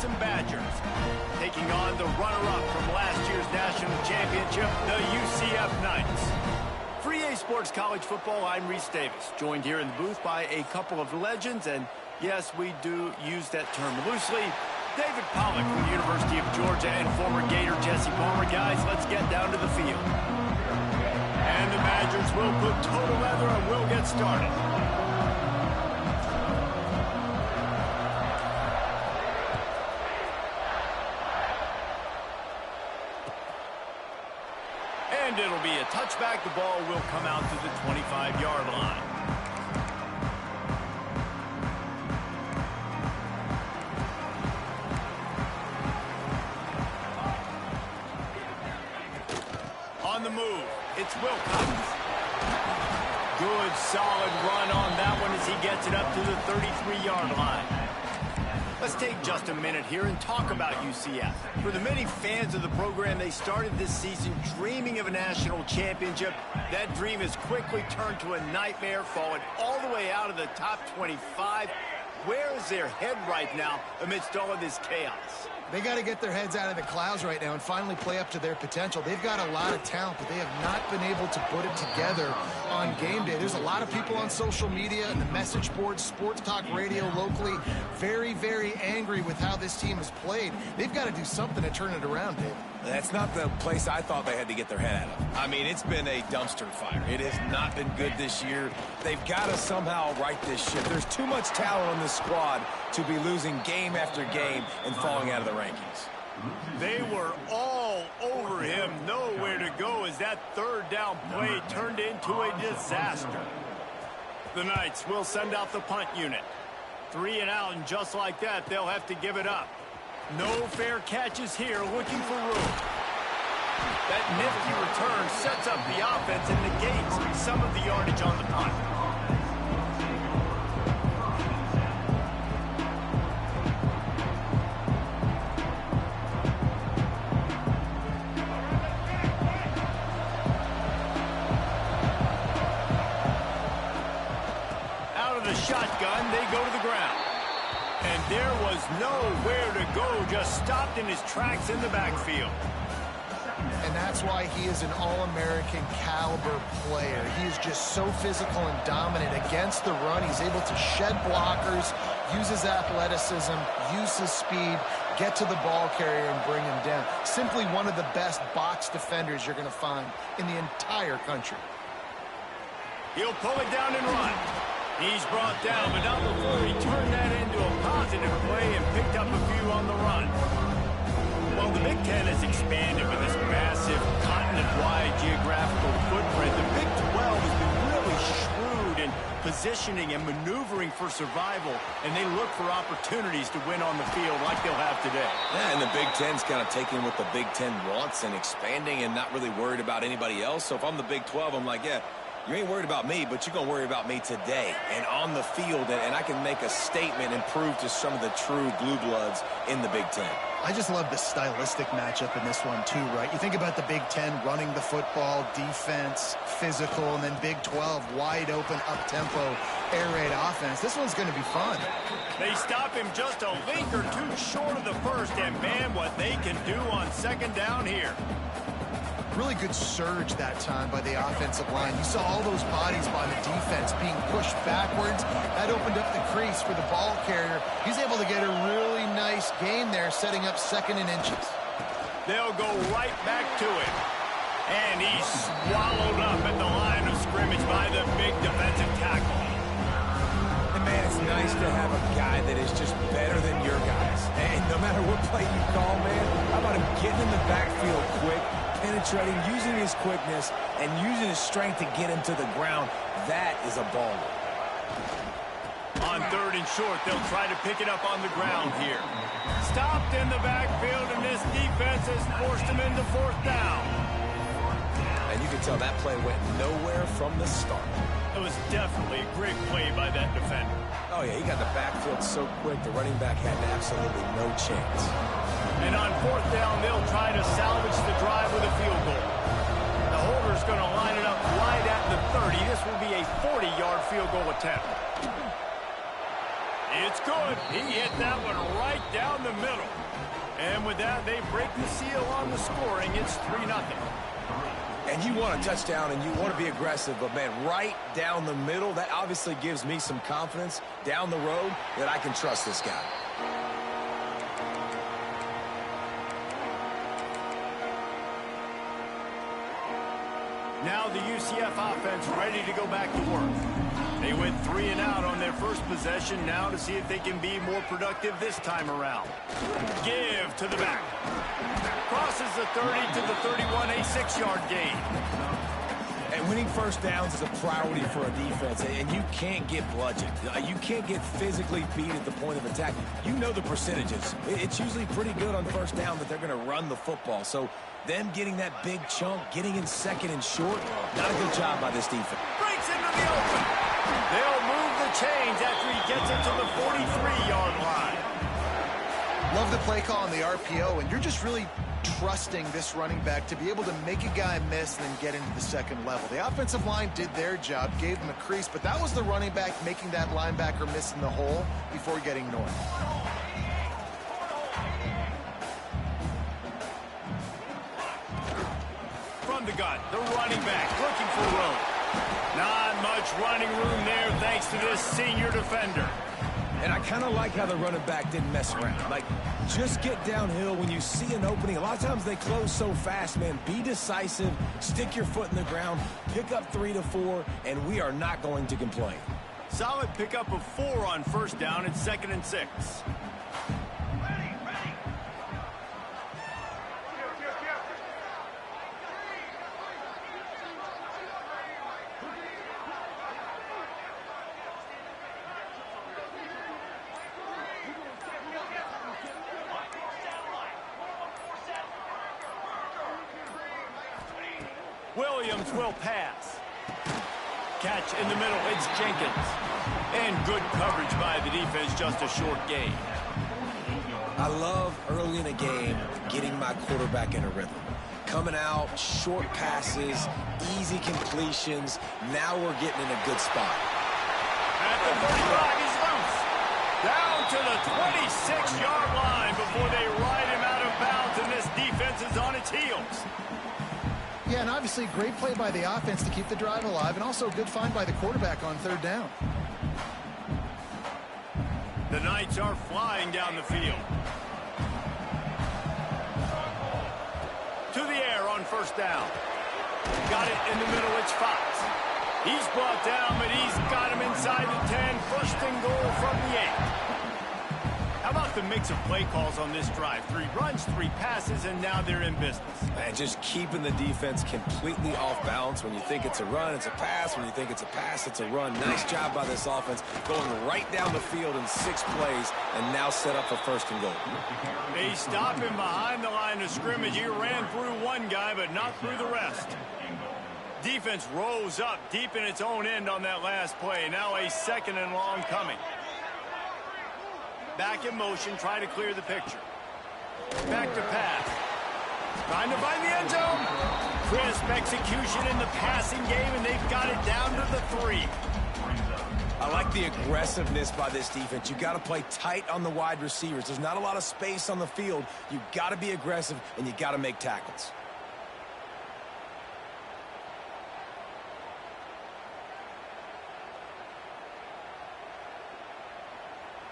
Wisconsin Badgers, taking on the runner-up from last year's national championship, the UCF Knights. For EA Sports College Football, I'm Reese Davis, joined here in the booth by a couple of legends, and yes, we do use that term loosely. David Pollack from the University of Georgia and former Gator Jesse Palmer. Guys, let's get down to the field. And the Badgers will put total leather and we'll get started. And it'll be a touchback. The ball will come out to the 25-yard line. On the move, it's Wilcox. Good, solid run on that one as he gets it up to the 33-yard line. Let's take just a minute here and talk about UCF. For the many fans of the program, they started this season dreaming of a national championship. That dream has quickly turned to a nightmare, falling all the way out of the top 25. Where is their head right now amidst all of this chaos? They got to get their heads out of the clouds right now and finally play up to their potential. They've got a lot of talent, but they have not been able to put it together on game day. There's a lot of people on social media and the message boards, sports talk radio locally, very, very angry with how this team has played. They've got to do something to turn it around, Dave. That's not the place I thought they had to get their head out of. I mean, it's been a dumpster fire. It has not been good this year. They've got to somehow right this ship. There's too much talent on this squad to be losing game after game and falling out of the rankings. They were all over him, nowhere to go as that third down play turned into a disaster. The Knights will send out the punt unit. 3 and out, and just like that, they'll have to give it up. No fair catches here, looking for room. That nifty return sets up the offense and negates some of the yardage on the punt. Out of the shotgun, they go to the ground. And there was nowhere to go, just stopped in his tracks in the backfield. And that's why he is an All-American caliber player. He is just so physical and dominant against the run. He's able to shed blockers, use his athleticism, use his speed, get to the ball carrier and bring him down. Simply one of the best box defenders you're going to find in the entire country. He'll pull it down and run. He's brought down, but not before he turned that into a positive play and picked up a few on the run. Well, the Big Ten has expanded with this massive continent-wide geographical footprint. The Big 12 has been really shrewd in positioning and maneuvering for survival, and they look for opportunities to win on the field like they'll have today. Yeah, and the Big Ten's kind of taking what the Big Ten wants and expanding and not really worried about anybody else. So if I'm the Big 12, I'm like, yeah, you ain't worried about me, but you're going to worry about me today and on the field, and I can make a statement and prove to some of the true blue bloods in the Big Ten. I just love the stylistic matchup in this one, too, right? You think about the Big Ten running the football, defense, physical, and then Big 12, wide open, up-tempo, air raid offense. This one's going to be fun. They stop him just a link or two short of the first, and man, what they can do on second down here. Really good surge that time by the offensive line. You saw all those bodies by the defense being pushed backwards. That opened up the crease for the ball carrier. He's able to get a really nice gain there, setting up 2nd and inches. They'll go right back to him. And he's swallowed up at the line of scrimmage by the big defensive tackle. And man, it's nice to have a guy that is just better than your guys. And no matter what play you call, man, how about him getting in the backfield quick, penetrating, using his quickness, and using his strength to get him to the ground. That is a baller. On 3rd and short, they'll try to pick it up on the ground here. Stopped in the backfield, and this defense has forced him into 4th down. And you can tell that play went nowhere from the start. It was definitely a great play by that defender. Oh, yeah, he got the backfield so quick, the running back had absolutely no chance. And on 4th down, they'll try to salvage the drive with a field goal. The holder's going to line it up right at the 30. This will be a 40-yard field goal attempt. It's good. He hit that one right down the middle. And with that, they break the seal on the scoring. It's 3-0. And you want a touchdown and you want to be aggressive, but, man, right down the middle, that obviously gives me some confidence down the road that I can trust this guy. Now the UCF offense ready to go back to work. They went 3 and out on their first possession, now to see if they can be more productive this time around. Give to the back. Crosses the 30 to the 31, a 6-yard gain. And winning first downs is a priority for a defense, and you can't get bludgeoned. You can't get physically beat at the point of attack. You know the percentages. It's usually pretty good on first down that they're going to run the football. So them getting that big chunk, getting in second and short, not a good job by this defense. Breaks into the open. They'll move the chains after he gets it to the 43-yard line. Love the play call on the RPO, and you're just really trusting this running back to be able to make a guy miss and then get into the second level. The offensive line did their job, gave him a crease, but that was the running back making that linebacker miss in the hole before getting north. From the gun, the running back looking for room. Not much running room there thanks to this senior defender. And I kind of like how the running back didn't mess around. Like, just get downhill when you see an opening. A lot of times they close so fast, man. Be decisive, stick your foot in the ground, pick up 3 to 4, and we are not going to complain. Solid pickup of 4 on first down. It's 2nd and 6. Williams will pass. Catch in the middle. It's Jenkins. And good coverage by the defense, just a short gain. I love early in a game getting my quarterback in a rhythm. Coming out, short passes, easy completions. Now we're getting in a good spot. At the 35, he's loose. Down to the 26-yard line before they ride him out of bounds, and this defense is on its heels. Yeah, and obviously great play by the offense to keep the drive alive, and also a good find by the quarterback on third down. The Knights are flying down the field. To the air on first down. Got it in the middle, it's Fox. He's brought down, but he's got him inside the 10. First and goal from the 8. How about the mix of play calls on this drive? 3 runs, 3 passes, and now they're in business. And just keeping the defense completely off balance. When you think it's a run, it's a pass. When you think it's a pass, it's a run. Nice job by this offense, going right down the field in 6 plays, and now set up for first and goal. They stop him behind the line of scrimmage. He ran through one guy, but not through the rest. Defense rose up deep in its own end on that last play. Now a 2nd and long coming. Back in motion, try to clear the picture. Back to pass. Trying to find the end zone. Crisp execution in the passing game, and they've got it down to the 3. I like the aggressiveness by this defense. You got to play tight on the wide receivers. There's not a lot of space on the field. You got to be aggressive, and you got to make tackles.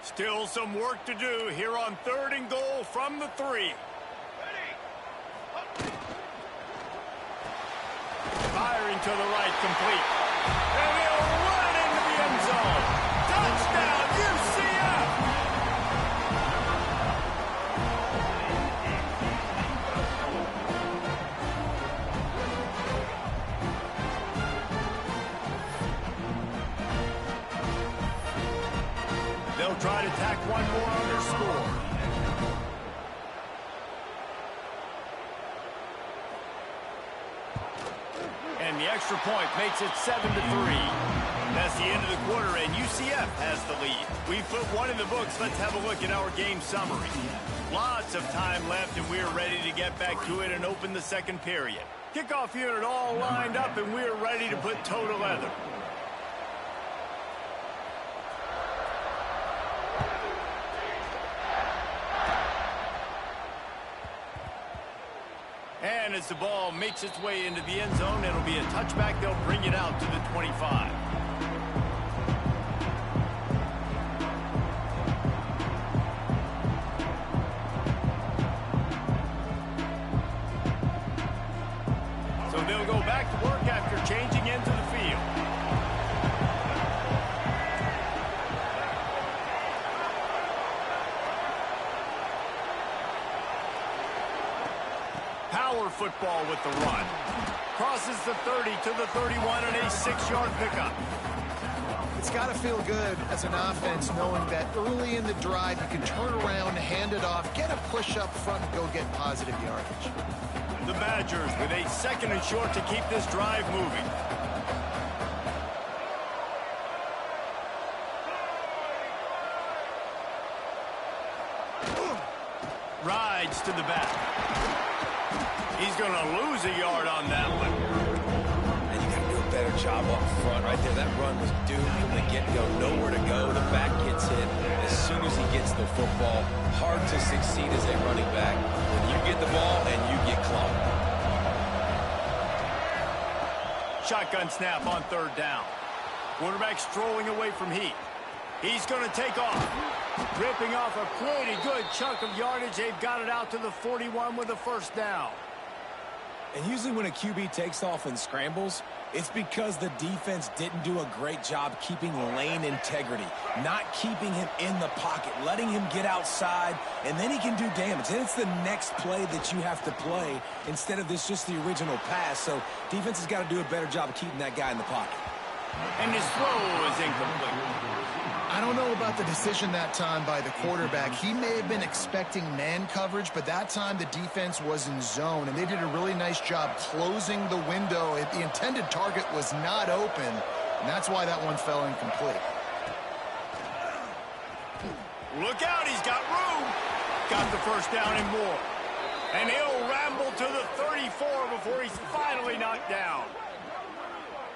Still some work to do here on 3rd and goal from the 3. Firing to the right, complete. And he'll run into the end zone. Touchdown, UCF! They'll try to tack one more on their score. And the extra point makes it 7-3. That's the end of the quarter, and UCF has the lead. We've put one in the books. Let's have a look at our game summary. Lots of time left, and we're ready to get back to it and open the second period. Kickoff unit all lined up, and we're ready to put toe to leather. And as the ball makes its way into the end zone, it'll be a touchback. They'll bring it out to the 25. So they'll go back to work after changing into the field. Power football with the run. Crosses the 30 to the 31 and a 6-yard pickup. It's got to feel good as an offense knowing that early in the drive you can turn around, hand it off, get a push up front, and go get positive yardage. The Badgers with a 2nd and short to keep this drive moving. Rides to the back. He's going to lose a yard on that one. And you got to do a better job up front right there. That run was doomed from the get-go. Nowhere to go. The back gets hit as soon as he gets the football. Hard to succeed as a running back when you get the ball and you get clogged. Shotgun snap on 3rd down. Quarterback strolling away from heat. He's going to take off. Ripping off a pretty good chunk of yardage. They've got it out to the 41 with a 1st down. And usually when a QB takes off and scrambles, it's because the defense didn't do a great job keeping lane integrity, not keeping him in the pocket, letting him get outside, and then he can do damage. And it's the next play that you have to play instead of this just the original pass. So defense has got to do a better job of keeping that guy in the pocket. And his throw is incomplete. I don't know about the decision that time by the quarterback. He may have been expecting man coverage, but that time the defense was in zone, and they did a really nice job closing the window. The intended target was not open, and that's why that one fell incomplete. Look out, he's got room. Got the 1st down and more. And he'll ramble to the 34 before he's finally knocked down.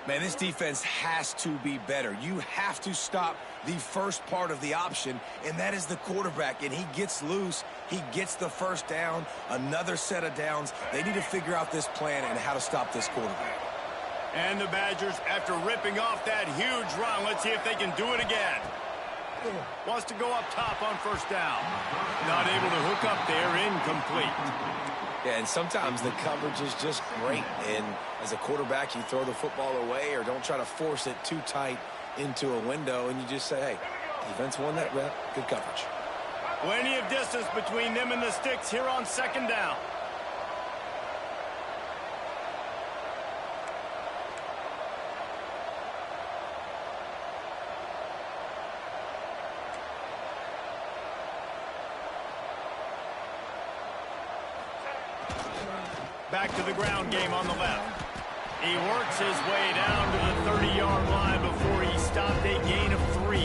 Man, this defense has to be better. You have to stop the first part of the option, and that is the quarterback. And he gets loose. He gets the 1st down, another set of downs. They need to figure out this plan and how to stop this quarterback. And the Badgers, after ripping off that huge run, let's see if they can do it again. Wants to go up top on 1st down. Not able to hook up there, incomplete. Yeah, and sometimes the coverage is just great. And as a quarterback, you throw the football away or don't try to force it too tight into a window, and you just say, hey, defense won that rep, good coverage. Plenty of distance between them and the sticks here on 2nd down. Back to the ground game on the left. He works his way down to the 30-yard line before he stopped a gain of 3.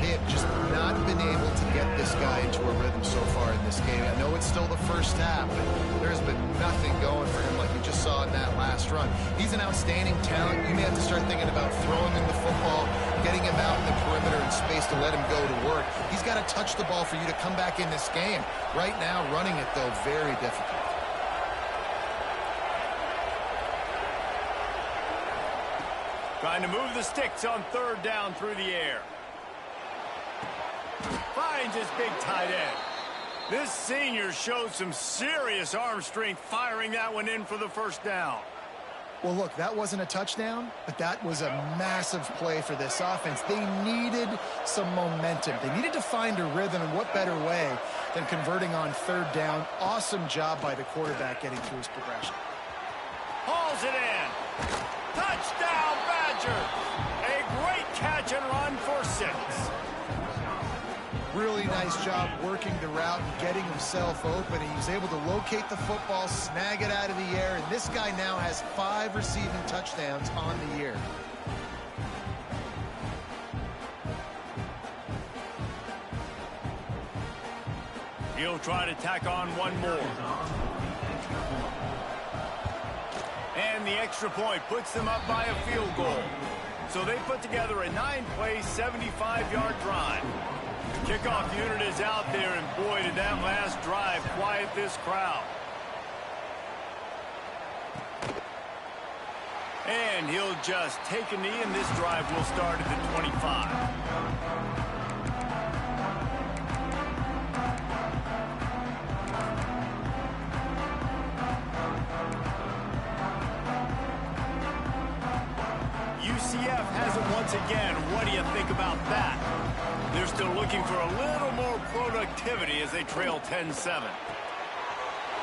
They have just not been able to get this guy into a rhythm so far in this game. I know it's still the 1st half, but there's been nothing going for him like you just saw in that last run. He's an outstanding talent. You may have to start thinking about throwing him the football, getting him out in the perimeter in space to let him go to work. He's got to touch the ball for you to come back in this game. Right now, running it, though, very difficult. Trying to move the sticks on 3rd down through the air. Finds his big tight end. This senior showed some serious arm strength firing that one in for the 1st down. Well, look, that wasn't a touchdown, but that was a massive play for this offense. They needed some momentum. They needed to find a rhythm, and what better way than converting on 3rd down. Awesome job by the quarterback getting through his progression. Hauls it in. Touchdown, Badgers! A great catch and run for 6. Really nice job working the route and getting himself open. He was able to locate the football, snag it out of the air, and this guy now has 5 receiving touchdowns on the year. He'll try to tack on one more. And the extra point puts them up by a field goal. So they put together a 9-play, 75-yard drive. The kickoff unit is out there, and boy, did that last drive quiet this crowd. And he'll just take a knee, and this drive will start at the 25. UCF has it once again. What do you think about that? They're still looking for a little more productivity as they trail 10-7.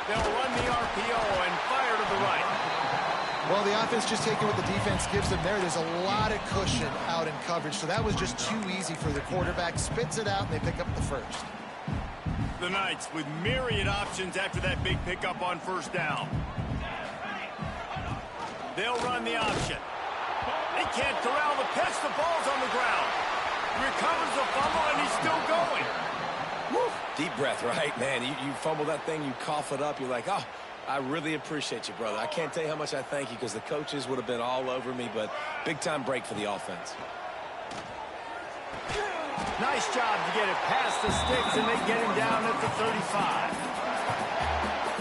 They'll run the RPO and fire to the right. Well, the offense just taking what the defense gives them there. There's a lot of cushion out in coverage, so that was just too easy for the quarterback. Spits it out, and they pick up the first. The Knights with myriad options after that big pickup on first down. They'll run the option. They can't corral the pitch. The ball's on the ground. Recovers the fumble, and he's still going. Woo. Deep breath, right? Man, you fumble that thing, you cough it up, you're like, oh, I really appreciate you, brother. I can't tell you how much I thank you because the coaches would have been all over me, but big-time break for the offense. Nice job to get it past the sticks, and they get him down at the 35.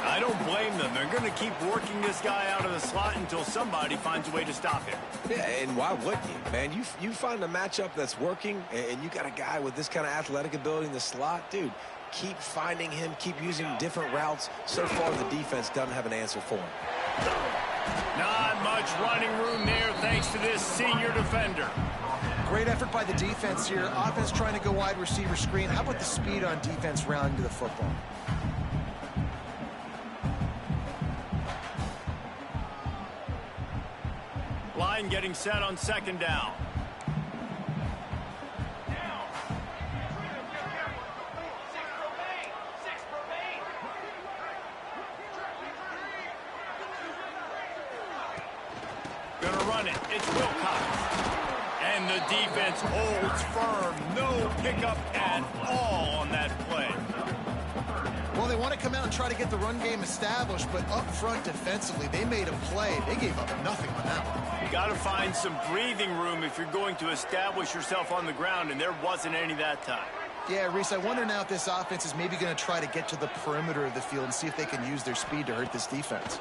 I don't blame them. They're going to keep working this guy out of the slot until somebody finds a way to stop him. Yeah, and why wouldn't you, man? You find a matchup that's working, and you got a guy with this kind of athletic ability in the slot, dude, keep finding him, keep using different routes. So far, the defense doesn't have an answer for him. Not much running room there thanks to this senior defender. Great effort by the defense here. Offense trying to go wide receiver screen. How about the speed on defense rounding to the football? Line getting set on second down. Gonna run it. It's Wilcox. And the defense holds firm. No pickup at all on that play. Well, they want to come out and try to get the run game established, but up front defensively, they made a play. They gave up nothing on that one. You got to find some breathing room if you're going to establish yourself on the ground, and there wasn't any that time. Yeah, Reese, I wonder now if this offense is maybe going to try to get to the perimeter of the field and see if they can use their speed to hurt this defense.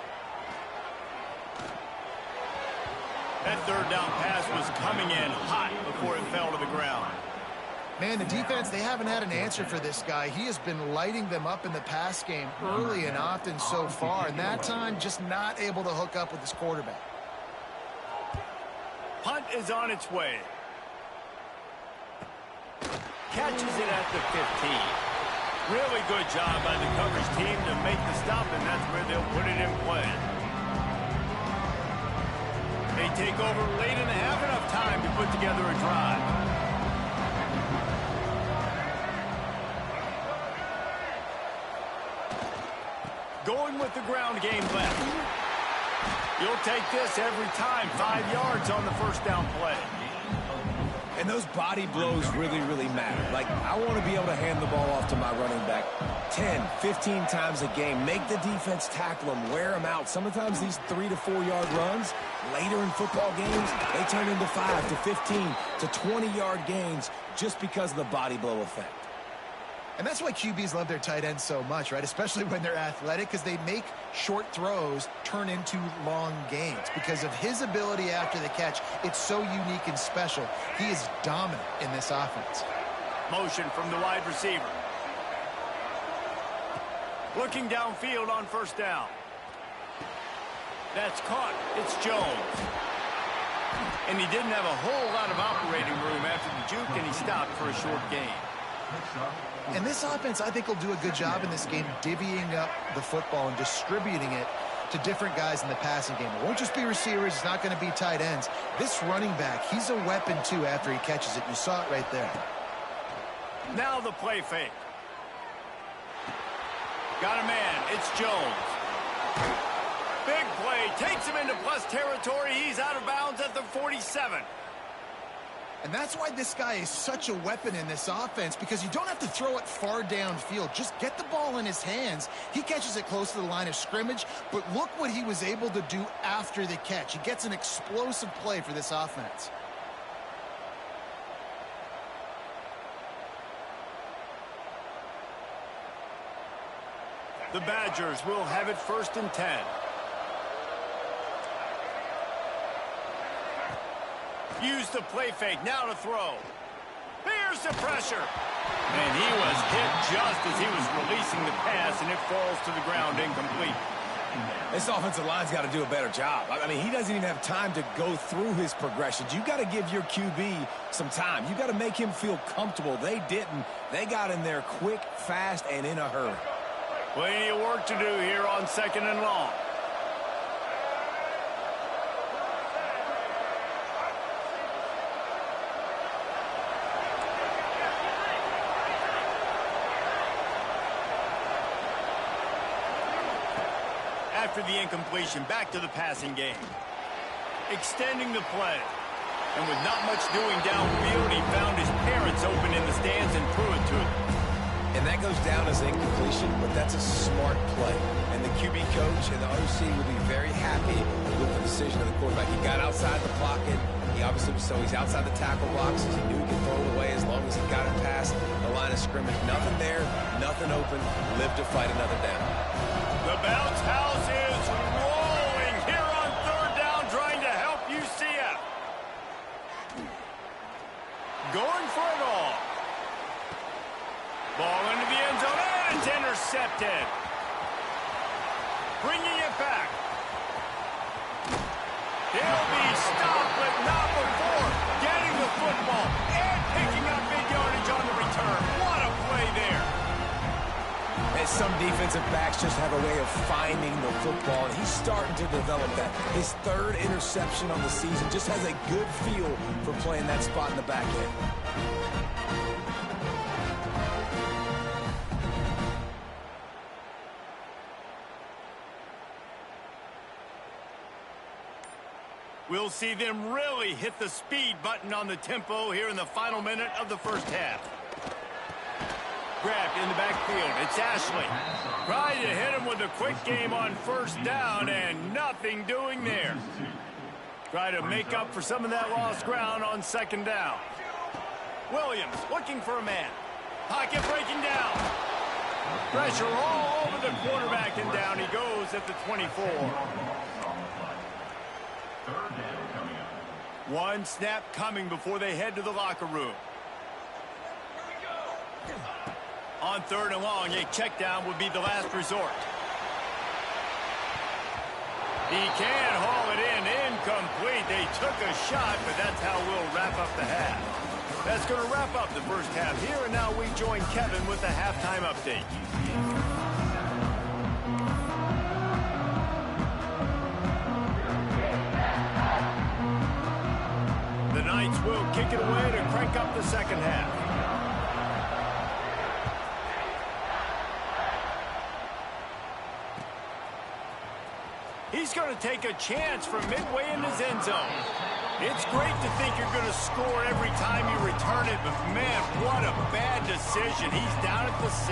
That third down pass was coming in hot before it fell to the ground. Man, the defense, they haven't had an answer for this guy. He has been lighting them up in the pass game early and often so far, and that time just not able to hook up with his quarterback. Punt is on its way. Catches it at the 15. Really good job by the coverage team to make the stop, and that's where they'll put it in play. They take over late in the half, enough time to put together a drive. Going with the ground game left. You'll take this every time. 5 yards on the first down play. And those body blows really, really matter. Like, I want to be able to hand the ball off to my running back 10, 15 times a game. Make the defense tackle them, wear them out. Sometimes these 3 to 4 yard runs, later in football games, they turn into 5 to 15 to 20-yard gains just because of the body blow effect. And that's why QBs love their tight ends so much, right? Especially when they're athletic, because they make short throws turn into long gains. Because of his ability after the catch, it's so unique and special. He is dominant in this offense. Motion from the wide receiver. Looking downfield on first down. That's caught. It's Jones. And he didn't have a whole lot of operating room after the juke, and he stopped for a short gain. And this offense, I think, will do a good job in this game divvying up the football and distributing it to different guys in the passing game. It won't just be receivers. It's not going to be tight ends. This running back, he's a weapon, too, after he catches it. You saw it right there. Now the play fake. Got a man. It's Jones. Big play. Takes him into plus territory. He's out of bounds at the 47. And that's why this guy is such a weapon in this offense, because you don't have to throw it far downfield. Just get the ball in his hands. He catches it close to the line of scrimmage, but look what he was able to do after the catch. He gets an explosive play for this offense. The Badgers will have it 1st and 10. Use the play fake. Now to throw. Here's the pressure. And he was hit just as he was releasing the pass, and it falls to the ground incomplete. This offensive line's got to do a better job. I mean, he doesn't even have time to go through his progressions. You got to give your QB some time. You got to make him feel comfortable. They didn't. They got in there quick, fast, and in a hurry. Plenty of work to do here on 2nd and long. After the incompletion, back to the passing game. Extending the play. And with not much doing downfield, he found his parents open in the stands and threw it to them. And that goes down as incompletion, but that's a smart play. And the QB coach and the OC will be very happy with the decision of the quarterback. He got outside the pocket. He obviously was so he's outside the tackle boxes. He knew he could throw it away as long as he got it past the line of scrimmage. Nothing there, nothing open. Live to fight another down. The bounce house is rolling here on 3rd down, trying to help UCF. Going for it all. Ball into the end zone, and it's intercepted. Bringing it back. He'll be stopped, but not before getting the football and picking up big yardage on the return. What a play there. And some defensive backs just have a way of finding the football, and he's starting to develop that. His 3rd interception on the season just has a good feel for playing that spot in the back end. We'll see them really hit the speed button on the tempo here in the final minute of the first half. Grabbed in the backfield. It's Ashley. Trying to hit him with a quick game on 1st down, and nothing doing there. Try to make up for some of that lost ground on 2nd down. Williams looking for a man. Pocket breaking down. Pressure all over the quarterback, and down he goes at the 24. 1 snap coming before they head to the locker room. On 3rd and long, a check down would be the last resort. He can haul it in, incomplete. They took a shot, but that's how we'll wrap up the half. That's going to wrap up the first half here, and now we join Kevin with the halftime update. The Knights will kick it away to crank up the 2nd half. He's going to take a chance from midway in his end zone. It's great to think you're going to score every time you return it, but man, what a bad decision. He's down at the 6.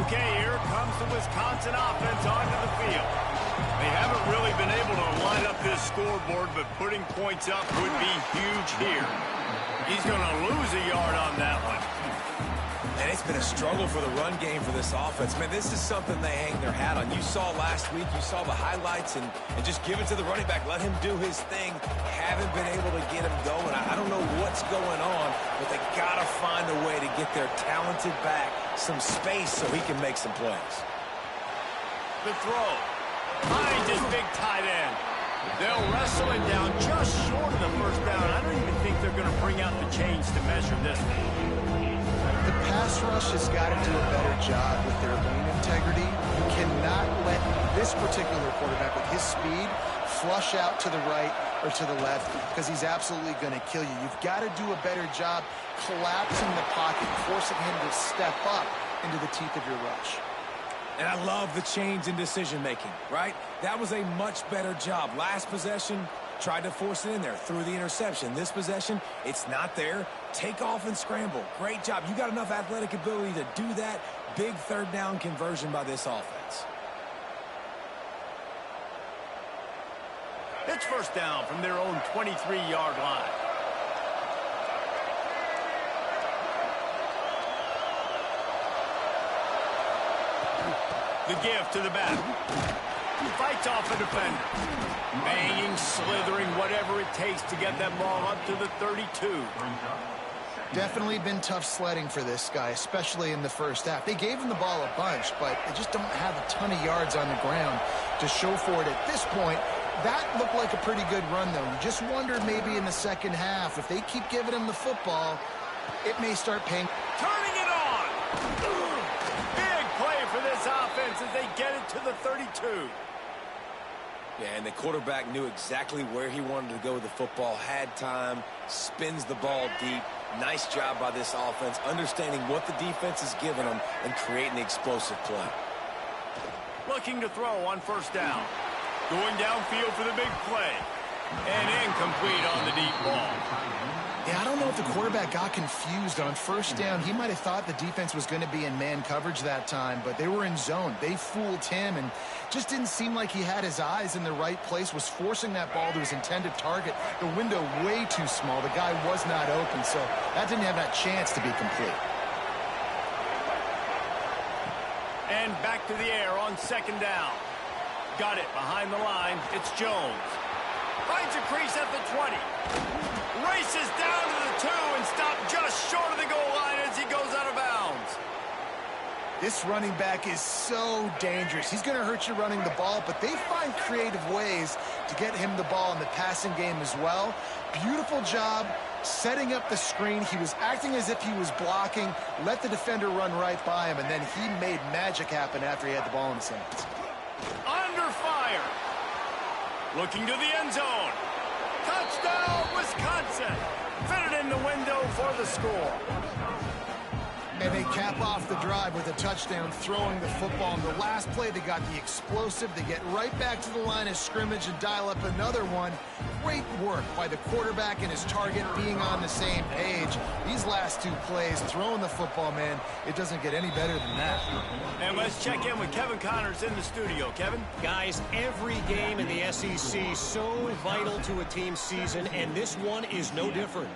Okay, here comes the Wisconsin offense onto the field. They haven't really been able to line up this scoreboard, but putting points up would be huge here. He's going to lose a yard on that one. And it's been a struggle for the run game for this offense. Man, this is something they hang their hat on. You saw last week, you saw the highlights, and just give it to the running back. Let him do his thing. Haven't been able to get him going. I don't know what's going on, but they got to find a way to get their talented back some space so he can make some plays. The throw. Finds his big tight end. They'll wrestle him down just short of the 1st down. I don't even think they're going to bring out the chains to measure this. The pass rush has got to do a better job with their lane integrity. You cannot let this particular quarterback with his speed flush out to the right or to the left, because he's absolutely going to kill you. You've got to do a better job collapsing the pocket, forcing him to step up into the teeth of your rush. And I love the change in decision-making, right? That was a much better job. Last possession, tried to force it in there, threw the interception. This possession, it's not there. Take off and scramble. Great job. You got enough athletic ability to do that. Big 3rd down conversion by this offense. It's 1st down from their own 23-yard line. The give to the back. Fights off a defender. Banging, slithering, whatever it takes to get that ball up to the 32. Definitely been tough sledding for this guy, especially in the first half. They gave him the ball a bunch, but they just don't have a ton of yards on the ground to show for it at this point. That looked like a pretty good run, though. You just wondered maybe in the second half, if they keep giving him the football, it may start paying. Turning it on! Big play for this offense as they get it to the 32. Yeah, and the quarterback knew exactly where he wanted to go with the football, had time, spins the ball deep. Nice job by this offense, understanding what the defense is giving them and creating the explosive play. Looking to throw on first down. Going downfield for the big play. And incomplete on the deep ball. Yeah, I don't know if the quarterback got confused on first down. He might have thought the defense was going to be in man coverage that time, but they were in zone. They fooled him and just didn't seem like he had his eyes in the right place, was forcing that ball to his intended target. The window way too small. The guy was not open, so that didn't have that chance to be complete. And back to the air on second down. Got it behind the line. It's Jones. Finds a crease at the 20. Races down to the 2 and stopped just short of the goal line as he goes out of bounds. This running back is so dangerous. He's going to hurt you running the ball, but they find creative ways to get him the ball in the passing game as well. Beautiful job setting up the screen. He was acting as if he was blocking, let the defender run right by him, and then he made magic happen after he had the ball in his hands. Under fire. Looking to the end zone. Touchdown, Wisconsin. Fitted in the window for the score. And they cap off the drive with a touchdown, throwing the football. In the last play, they got the explosive. They get right back to the line of scrimmage and dial up another one. Great work by the quarterback and his target being on the same page. These last two plays, throwing the football, man, it doesn't get any better than that. And let's check in with Kevin Connors in the studio. Kevin? Guys, every game in the SEC so vital to a team's season, and this one is no different.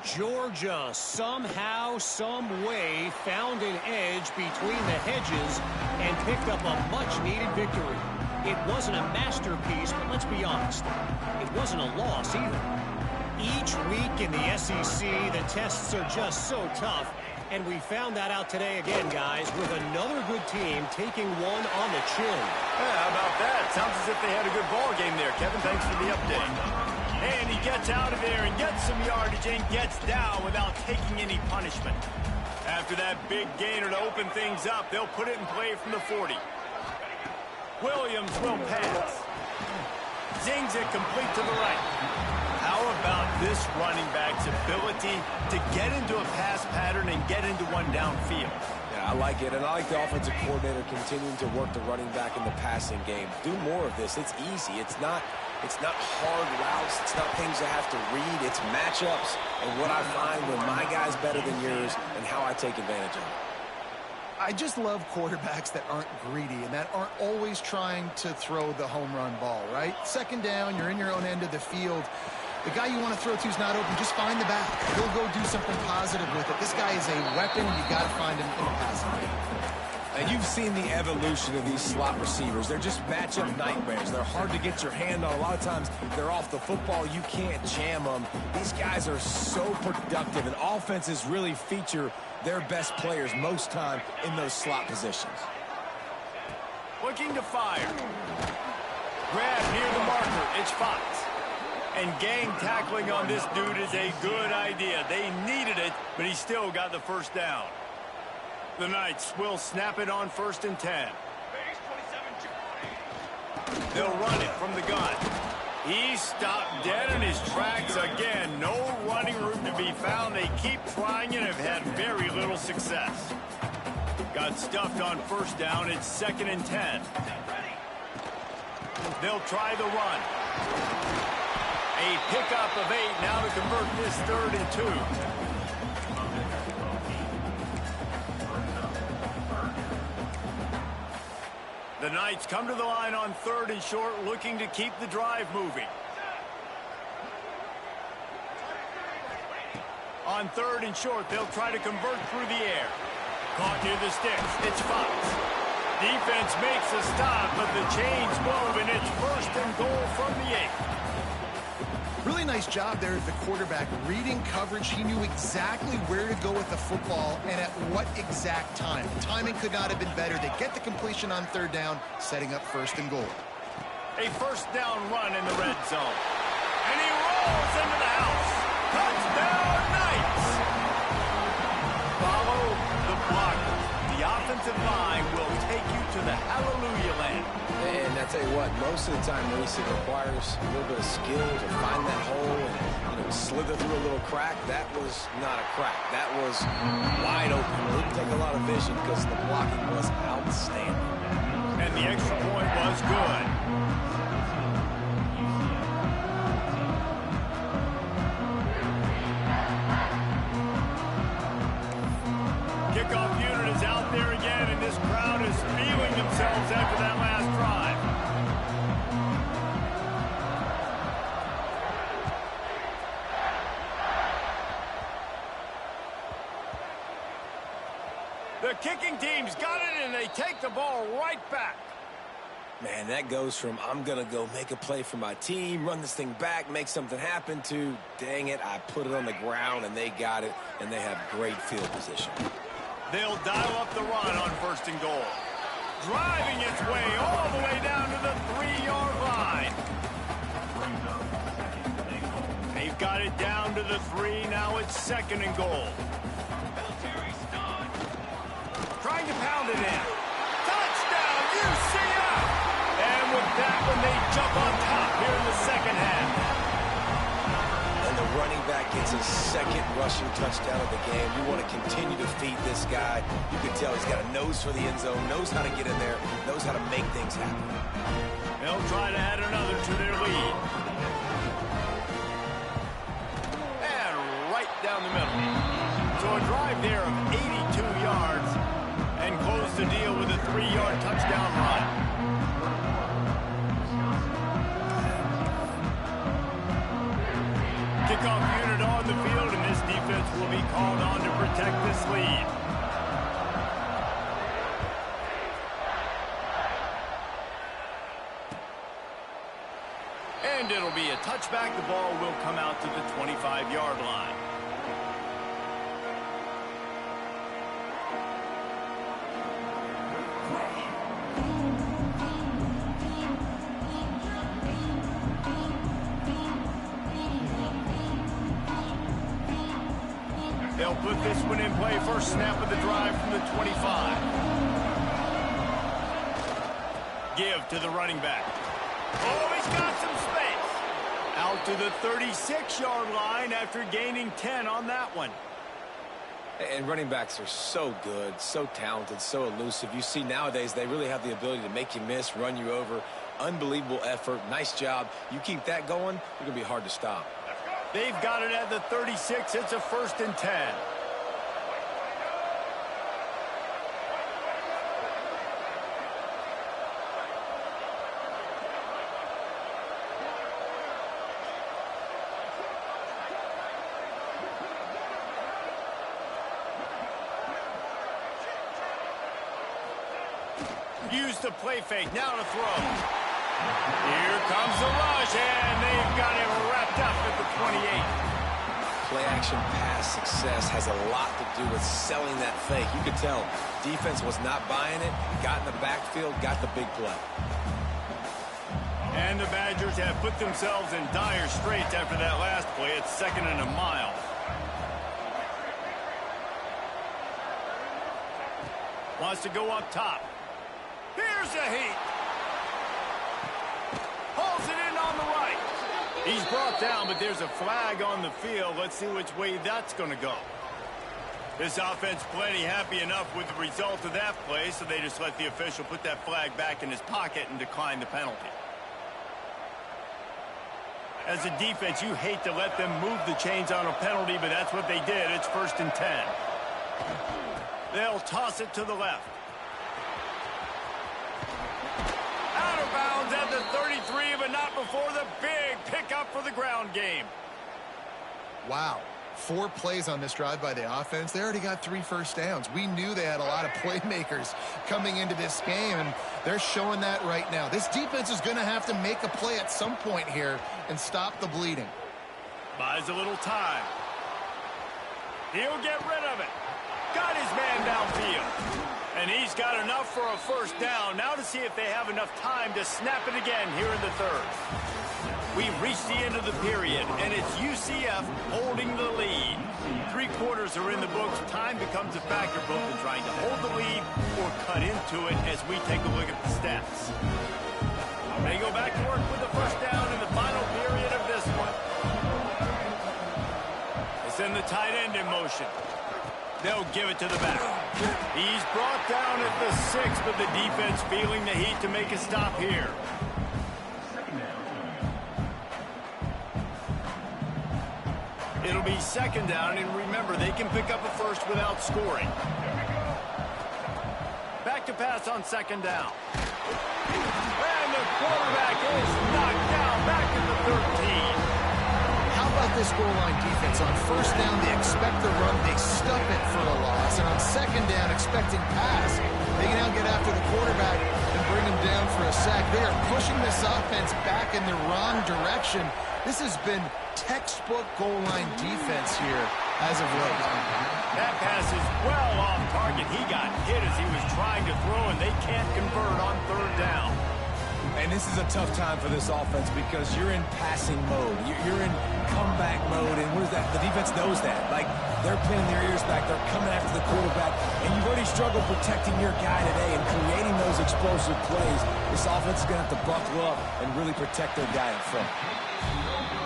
Georgia somehow, some way found an edge between the hedges and picked up a much-needed victory. It wasn't a masterpiece, but let's be honest, it wasn't a loss either. Each week in the SEC, the tests are just so tough, and we found that out today again, guys, with another good team taking one on the chin. Yeah, how about that? Sounds as if they had a good ball game there, Kevin. Thanks for the update. And he gets out of there and gets some yardage and gets down without taking any punishment. After that big gainer to open things up, they'll put it in play from the 40. Williams will pass. Zings it complete to the right. How about this running back's ability to get into a pass pattern and get into one downfield? Yeah, I like it, and I like the offensive coordinator continuing to work the running back in the passing game. Do more of this. It's easy. It's not hard routes. It's not things I have to read. It's matchups and what I find when my guy's better than yours and how I take advantage of it. I just love quarterbacks that aren't greedy and that aren't always trying to throw the home run ball, right? Second down, you're in your own end of the field. The guy you want to throw to is not open. Just find the back. He'll go do something positive with it. This guy is a weapon. You got to find him in the passing game. And you've seen the evolution of these slot receivers. They're just matchup nightmares. They're hard to get your hand on. A lot of times they're off the football. You can't jam them. These guys are so productive, and offenses really feature their best players most time in those slot positions. Looking to fire. Grab near the marker. It's Fox. And gang tackling on this dude is a good idea. They needed it, but he still got the first down. The Knights will snap it on 1st and 10. They'll run it from the gun. He stopped dead in his tracks again. No running room to be found. They keep trying and have had very little success. Got stuffed on 1st down. It's 2nd and 10. They'll try the run. A pickup of 8 now to convert this 3rd and 2. The Knights come to the line on 3rd and short, looking to keep the drive moving. On 3rd and short, they'll try to convert through the air. Caught near the sticks. It's Fox. Defense makes a stop, but the chains move, and it's 1st and goal from the 8. Really nice job there as the quarterback. Reading coverage, he knew exactly where to go with the football and at what exact time. The timing could not have been better. They get the completion on 3rd down, setting up 1st and goal. A 1st down run in the red zone. And he rolls into the house. Touchdown, Knights! Follow the blocker. The offensive line will take you to the hallelujah land. And I tell you what, most of the time, Reese, it requires a little bit of skill to find that hole and slither through a little crack. That was not a crack. That was wide open. It didn't take a lot of vision because the blocking was outstanding. And the extra point was good. Kickoff unit is out there again, and this crowd is feeling themselves after that last drive. The kicking team's got it, and they take the ball right back. Man, that goes from I'm going to go make a play for my team, run this thing back, make something happen, to dang it, I put it on the ground, and they got it, and they have great field position. They'll dial up the run on 1st and goal. Driving its way all the way down to the 3-yard line. They've got it down to the 3. Now it's 2nd and goal. Trying to pound it in. Touchdown, UCF! And with that one, they jump on top here in the 2nd half. And the running back gets his 2nd rushing touchdown of the game. You want to continue to feed this guy. You can tell he's got a nose for the end zone, knows how to get in there, knows how to make things happen. They'll try to add another to their lead. And right down the middle. So a drive there of 82 yards and close the deal with a 3-yard touchdown run. Kickoff unit on the field, and this defense will be called on to protect this lead. And it'll be a touchback. The ball will come out to the 25-yard line. They'll put this one in play. First snap of the drive from the 25. Give to the running back. Oh, he's got some space. Out to the 36-yard line after gaining 10 on that one. And running backs are so good, so talented, so elusive. You see nowadays they really have the ability to make you miss, run you over. Unbelievable effort. Nice job. You keep that going, you're going to be hard to stop. They've got it at the 36. It's a 1st and 10. Use the play fake. Now to throw. Here comes the rush, and they've got it wrapped up at the 28. Play-action pass success has a lot to do with selling that fake. You could tell defense was not buying it, got in the backfield, got the big play. And the Badgers have put themselves in dire straits after that last play. It's 2nd and a mile. Wants to go up top. Here's a heat. Hauls it in on the right. He's brought down, but there's a flag on the field. Let's see which way that's going to go. This offense plenty happy enough with the result of that play, so they just let the official put that flag back in his pocket and decline the penalty. As a defense, you hate to let them move the chains on a penalty, but that's what they did. It's 1st and 10. They'll toss it to the left. Out of bounds at the 33, but not before the big pickup for the ground game. Wow. 4 plays on this drive by the offense. They already got 3 first downs. We knew they had a lot of playmakers coming into this game, and they're showing that right now. This defense is going to have to make a play at some point here and stop the bleeding. Buys a little time. He'll get rid of it. Got his man downfield. And he's got enough for a first down. Now to see if they have enough time to snap it again here in the third. We've reached the end of the period, and it's UCF holding the lead. 3 quarters are in the books. Time becomes a factor both in trying to hold the lead or cut into it as we take a look at the stats. They go back to work with the first down in the final period of this one. They send the tight end in motion. They'll give it to the back. He's brought down at the 6, but the defense feeling the heat to make a stop here. It'll be second down, and remember, they can pick up a first without scoring. Back to pass on second down. And the quarterback is knocked down back at the 13. How about this goal line defense? On first down, they expect the run. They stuff it for a loss. And on second down, expecting pass, they can now get after the quarterback and bring him down for a sack. They are pushing this offense back in the wrong direction. This has been textbook goal line defense here as of late. That pass is well off target. He got hit as he was trying to throw, and they can't convert on third down. And this is a tough time for this offense because you're in passing mode. You're in comeback mode, and what is that? The defense knows that. Like, they're pinning their ears back. They're coming after the quarterback, and you've already struggled protecting your guy today and creating those explosive plays. This offense is going to have to buckle up and really protect their guy in front.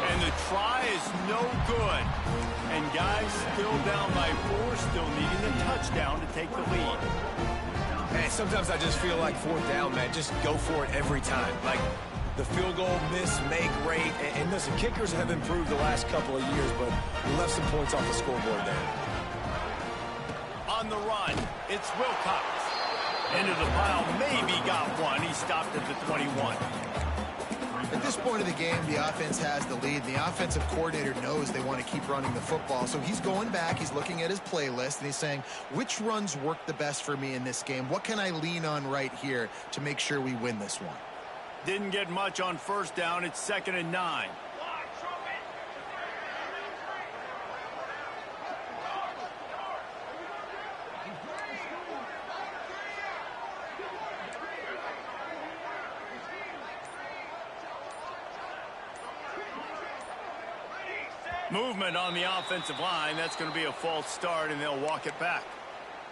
And the try is no good. And guys still down by 4, still needing a touchdown to take the lead. And sometimes I just feel like fourth down, man, just go for it every time. Like the field goal miss, make rate. And listen, kickers have improved the last couple of years, but we left some points off the scoreboard there. On the run, it's Wilcox. Into the pile, maybe got one. He stopped at the 21. At this point of the game, the offense has the lead. The offensive coordinator knows they want to keep running the football. So he's going back, he's looking at his playlist, and he's saying, which runs work the best for me in this game? What can I lean on right here to make sure we win this one? Didn't get much on first down. It's 2nd and 9. Movement on the offensive line. That's going to be a false start, and they'll walk it back.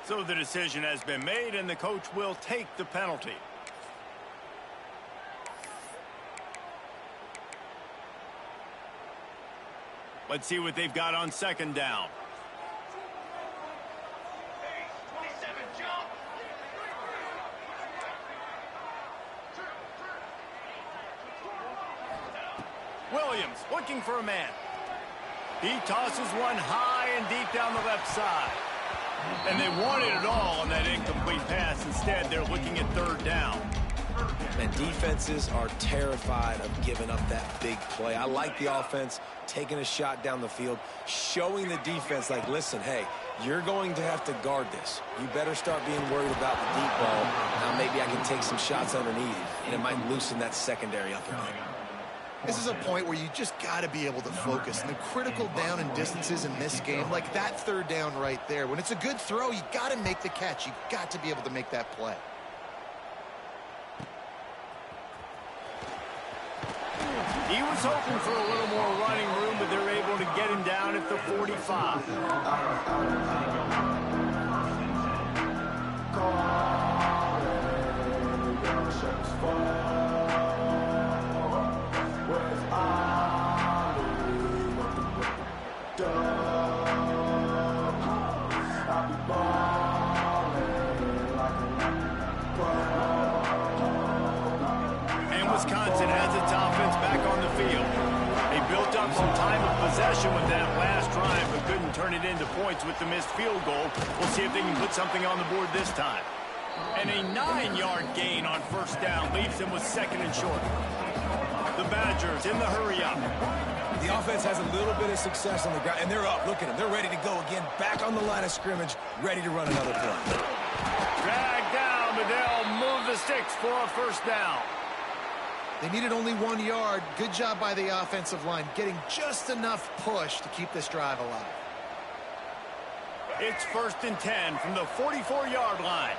So the decision has been made, and the coach will take the penalty. Let's see what they've got on second down. Williams looking for a man. He tosses one high and deep down the left side. And they wanted it all on that incomplete pass. Instead, they're looking at third down. And defenses are terrified of giving up that big play. I like the offense taking a shot down the field, showing the defense like, listen, hey, you're going to have to guard this. You better start being worried about the deep ball. Now maybe I can take some shots underneath, and it might loosen that secondary up a bit. This is a point where you just got to be able to focus. And the critical down and distances in this game, like that third down right there, when it's a good throw, you got to make the catch. You've got to be able to make that play. He was hoping for a little more running room, but they're able to get him down at the 45. Wisconsin has its offense back on the field. They built up some time of possession with that last drive, but couldn't turn it into points with the missed field goal. We'll see if they can put something on the board this time. And a 9-yard gain on first down leaves them with 2nd and short. The Badgers in the hurry up. The offense has a little bit of success on the ground, and they're up. Look at them. They're ready to go again, back on the line of scrimmage, ready to run another play. Drag down, but they'll move the sticks for a first down. They needed only 1 yard. Good job by the offensive line, getting just enough push to keep this drive alive. It's 1st and 10 from the 44-yard line.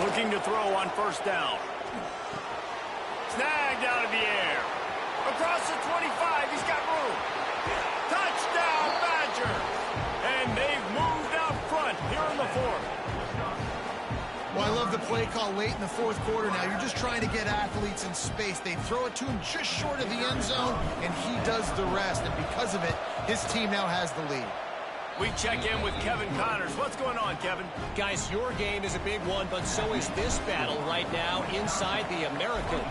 Looking to throw on first down. Snagged out of the air. Across the 25, he's got room. Touchdown, Badgers! And they've moved out front here in the 4th. Well, I love the play call late in the 4th quarter now. You're just trying to get athletes in space. They throw it to him just short of the end zone, and he does the rest. And because of it, his team now has the lead. We check in with Kevin Connors. What's going on, Kevin? Guys, your game is a big one, but so is this battle right now inside the American.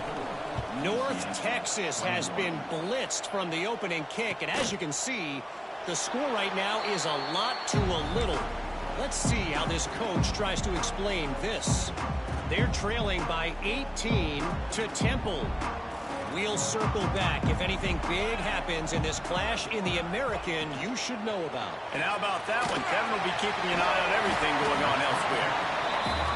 North Texas has been blitzed from the opening kick, and as you can see, the score right now is a lot to a little. Let's see how this coach tries to explain this. They're trailing by 18 to Temple. We'll circle back if anything big happens in this clash in the American you should know about. And how about that one? Kevin will be keeping an eye on everything going on elsewhere.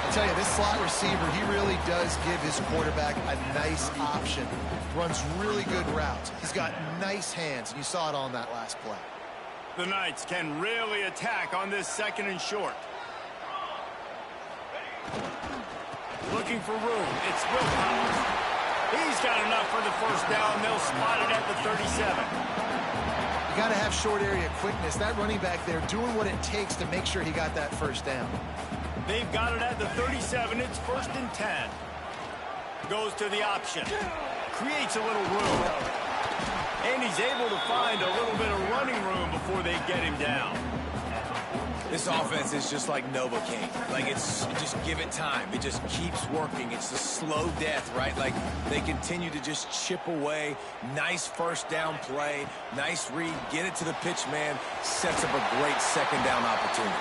I tell you, this slot receiver, he really does give his quarterback a nice option. Runs really good routes. He's got nice hands, and you saw it on that last play. The Knights can really attack on this 2nd and short. Looking for room. It's Wilcox. He's got enough for the first down. They'll spot it at the 37. You got to have short area quickness. That running back there doing what it takes to make sure he got that first down. They've got it at the 37. It's 1st and 10. Goes to the option. Creates a little room. And he's able to find a little bit of running room before they get him down. This offense is just like Novocaine. Like, it's just give it time. It just keeps working. It's the slow death, right? Like, they continue to just chip away. Nice first down play. Nice read. Get it to the pitch man. Sets up a great 2nd down opportunity.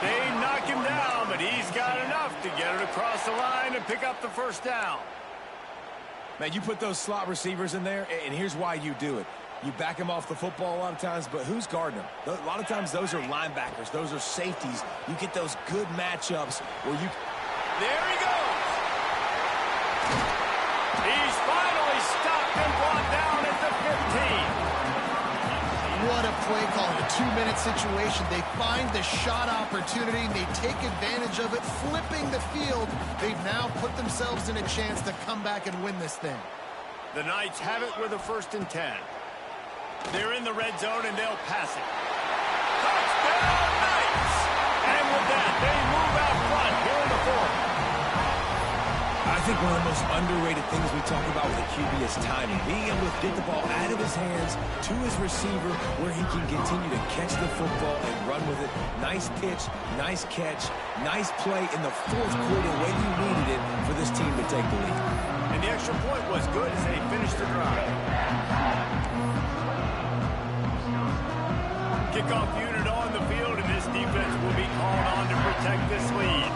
They knock him down, but he's got enough to get it across the line and pick up the first down. Man, you put those slot receivers in there, and here's why you do it. You back them off the football a lot of times, but who's guarding them? A lot of times those are linebackers. Those are safeties. You get those good matchups where you... There he goes. He's finally stopped and brought down at the 15. What a play call in a 2-minute situation. They find the shot opportunity, and they take advantage of it, flipping the field. They've now put themselves in a chance to come back and win this thing. The Knights have it with a 1st and 10. They're in the red zone, and they'll pass it. Touchdown, Knights! And with that, they move out front here in the 4th. I think one of the most underrated things we talk about with a QB is timing. Being able to get the ball out of his hands to his receiver where he can continue to catch the football and run with it. Nice pitch, nice catch, nice play in the 4th quarter when you needed it for this team to take the lead. And the extra point was good as they finished the drive. Kickoff unit on the field, and this defense will be called on to protect this lead.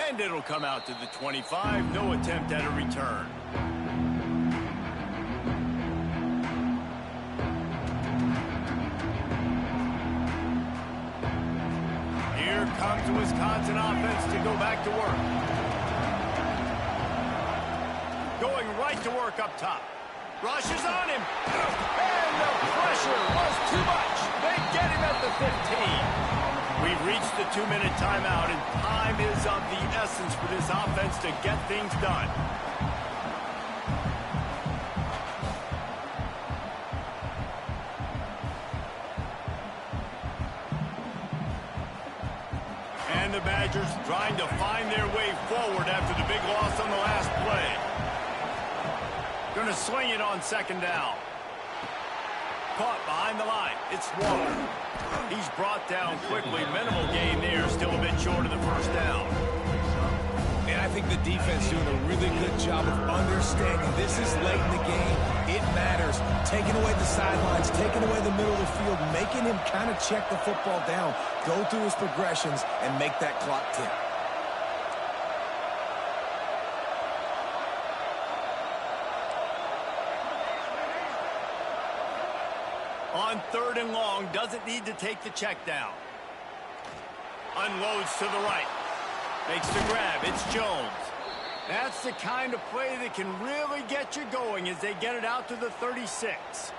And it'll come out to the 25. No attempt at a return. Here comes the Wisconsin offense to go back to work. Going right to work up top. Rushes on him. And the pressure was too much. They get him at the 15. We've reached the 2-minute timeout, and time is of the essence for this offense to get things done. And the Badgers trying to find their way forward after the big loss on the last play. Going to swing it on 2nd down. Caught behind the line. It's Waller. He's brought down quickly. Minimal gain there. Still a bit short of the first down. And I think the defense doing a really good job of understanding this is late in the game. It matters. Taking away the sidelines, taking away the middle of the field, making him kind of check the football down, go through his progressions, and make that clock tick. On 3rd and long, doesn't need to take the check down. Unloads to the right. Makes the grab. It's Jones. That's the kind of play that can really get you going as they get it out to the 36.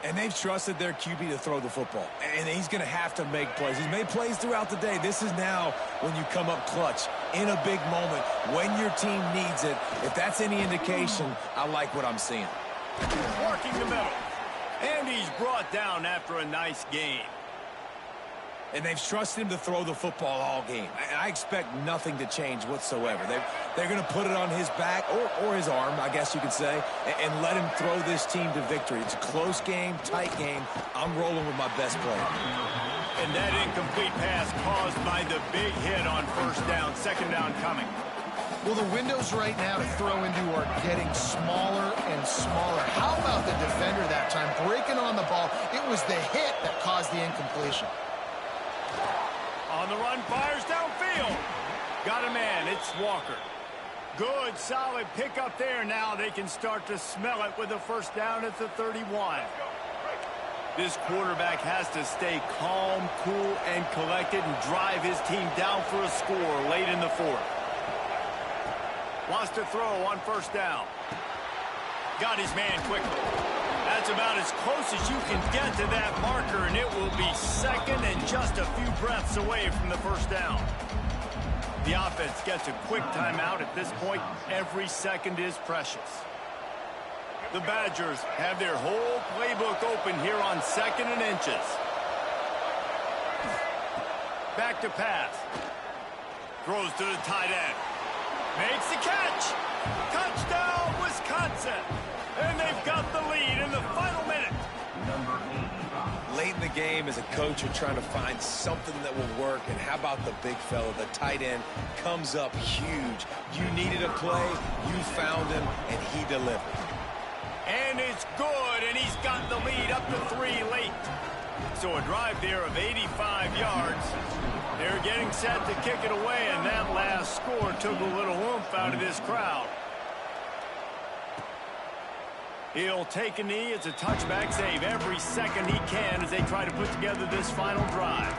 And they've trusted their QB to throw the football. And he's going to have to make plays. He's made plays throughout the day. This is now when you come up clutch in a big moment when your team needs it. If that's any indication, I like what I'm seeing. Working the middle. And he's brought down after a nice game. And they've trusted him to throw the football all game. And I expect nothing to change whatsoever. They're going to put it on his back, or his arm, I guess you could say, and let him throw this team to victory. It's a close game, tight game. I'm rolling with my best player. And that incomplete pass caused by the big hit on 1st down, 2nd down coming. Well, the windows right now to throw into are getting smaller and smaller. How about the defender that time breaking on the ball? It was the hit that caused the incompletion. On the run, fires downfield. Got a man. It's Walker. Good, solid pickup there. Now they can start to smell it with a 1st down at the 31. This quarterback has to stay calm, cool, and collected and drive his team down for a score late in the 4th. Wants to throw on 1st down. Got his man quickly. That's about as close as you can get to that marker, and it will be 2nd and just a few breaths away from the 1st down. The offense gets a quick timeout. At this point, every second is precious. The Badgers have their whole playbook open here on 2nd and inches. Back to pass. Throws to the tight end. Makes the catch. Touchdown, Wisconsin. And they've got the lead in the final minute. Late in the game, as a coach, you're trying to find something that will work. And how about the big fella, the tight end, comes up huge. You needed a play, you found him, and he delivered. And it's good, and he's got the lead up to 3 late. So a drive there of 85 yards. They're getting set to kick it away, and that last score took a little oomph out of this crowd. He'll take a knee. It's a touchback save every second he can as they try to put together this final drive.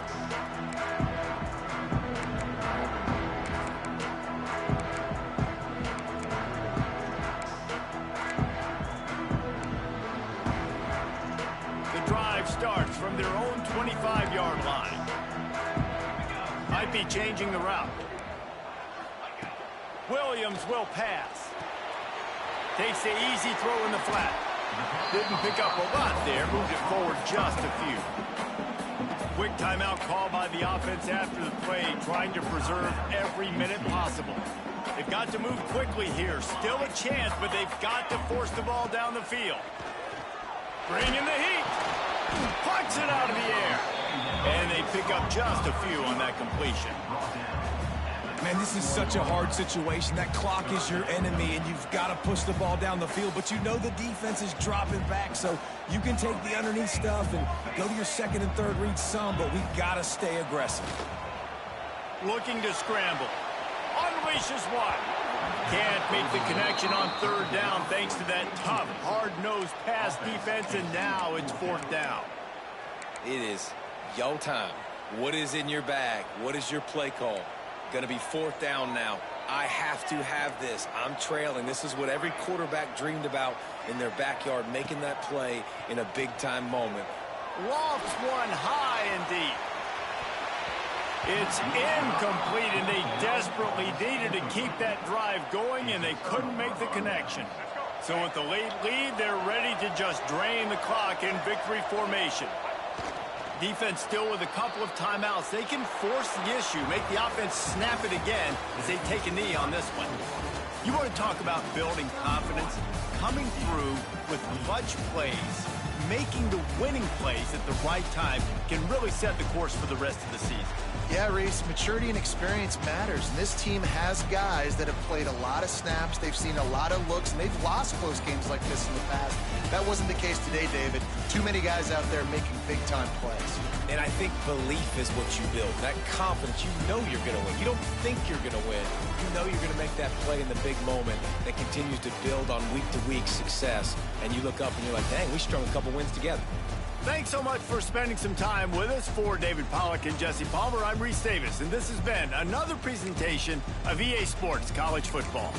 The drive starts from their own 25-yard line. Might be changing the route. Williams will pass. Takes the easy throw in the flat. Didn't pick up a lot there. Moved it forward just a few. Quick timeout call by the offense after the play, trying to preserve every minute possible. They've got to move quickly here. Still a chance, but they've got to force the ball down the field. Bring in the heat. Pucks it out of the air. And they pick up just a few on that completion. Man, this is such a hard situation. That clock is your enemy, and you've got to push the ball down the field. But you know the defense is dropping back, so you can take the underneath stuff and go to your 2nd and 3rd read some, but we've got to stay aggressive. Looking to scramble. Unleashes one. Can't make the connection on 3rd down thanks to that tough, hard-nosed pass defense, and now it's 4th down. It is your time. What is in your bag? What is your play call? Going to be 4th down now. I have to have this. I'm trailing. This is what every quarterback dreamed about in their backyard, making that play in a big-time moment. Lofts one high and deep. It's incomplete, and they desperately needed to keep that drive going, and they couldn't make the connection. So with the late lead, they're ready to just drain the clock in victory formation. Defense still with a couple of timeouts. They can force the issue, make the offense snap it again as they take a knee on this one. You want to talk about building confidence? Coming through with clutch plays, making the winning plays at the right time can really set the course for the rest of the season. Yeah, Reese, maturity and experience matters, and this team has guys that have played a lot of snaps, they've seen a lot of looks, and they've lost close games like this in the past. That wasn't the case today, David. Too many guys out there making big-time plays. And I think belief is what you build. That confidence, you know you're going to win. You don't think you're going to win. You know you're going to make that play in the big moment that continues to build on week-to-week success. And you look up and you're like, dang, we strung a couple wins together. Thanks so much for spending some time with us. For David Pollack and Jesse Palmer, I'm Reese Davis, and this has been another presentation of EA Sports College Football.